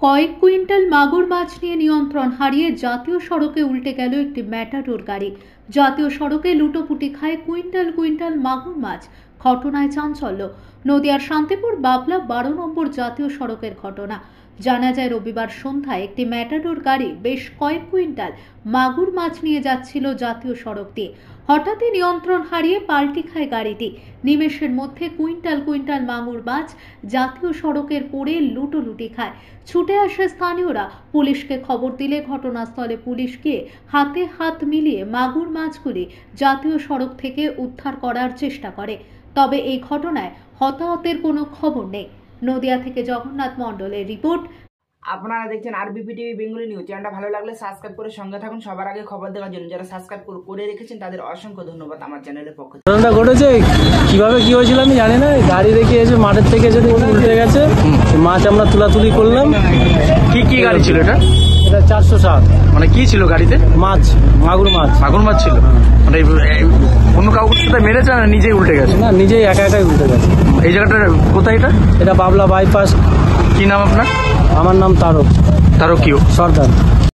কয়েক কুইন্টাল মাগুর মাছ নিয়ে নিয়ন্ত্রণ হারিয়ে জাতীয় সড়কে উল্টে গেল একটি ম্যাটাডোর গাড়ি। জাতীয় সড়কে লুটোপুটি খায় কুইন্টাল কুইন্টাল মাগুর মাছ। ঘটনায় চাঞ্চল্য। নদিয়ার শান্তিপুর বাবলা 12 নম্বর জাতীয় সড়কের ঘটনা। জানা যায় রবিবার সন্ধ্যায় একটি ম্যাটাডোর গাড়ি বেশ কয়েক কুইন্টাল মাগুর মাছ নিয়ে যাচ্ছিল জাতীয় সড়ক দিয়ে। হঠাৎই নিয়ন্ত্রণ হারিয়ে পাল্টি খায় গাড়িটি। নিমেষের মধ্যে কুইন্টাল কুইন্টাল মাগুর মাছ জাতীয় সড়কের পড়ে লুটোলুটি খায়। ছুটে আসে স্থানীয়রা। পুলিশকে খবর দিলে ঘটনাস্থলে পুলিশ গিয়ে হাতে হাত মিলিয়ে মাগুর মাছগুলি জাতীয় সড়ক থেকে উদ্ধার করার চেষ্টা করে। তবে এই ঘটনায় হতাহতের কোনো খবর নেই। নদিয়া থেকে জগন্নাথ মণ্ডলের রিপোর্ট। আপনারা দেখছেন আরবিপি টিভি বেঙ্গলি নিউজ। চ্যানেলটা ভালো লাগলে সাবস্ক্রাইব করে সঙ্গে থাকুন সবার আগে খবর দেওয়ার জন্য। যারা সাবস্ক্রাইব করে রেখেছেন তাদের অসংখ্য ধন্যবাদ আমার চ্যানেলের পক্ষ থেকে। ঘটনাটা ঘটেছে কিভাবে কি হয়েছিল আমি জানি না। গাড়ি রেখে এসে মাঠের থেকে এসে উল্টে গেছে। মাছ আমরা তুলাতুলি করলাম। কি গাড়ি ছিল এটা? এটা 407। মানে কি ছিল গাড়িতে? মাছ, মাগুর মাছ। মাগুর মাছ ছিল। মানে অন্য কাউকে সাথে মেরেছে না নিজেই উল্টে গেছে? না, নিজেই একাই উল্টে গেছে। এই জায়গাটা কোথায় এটা? এটা বাবলা বাইপাস। কি নাম আপনার? আমার নাম তারক কি সর্দার।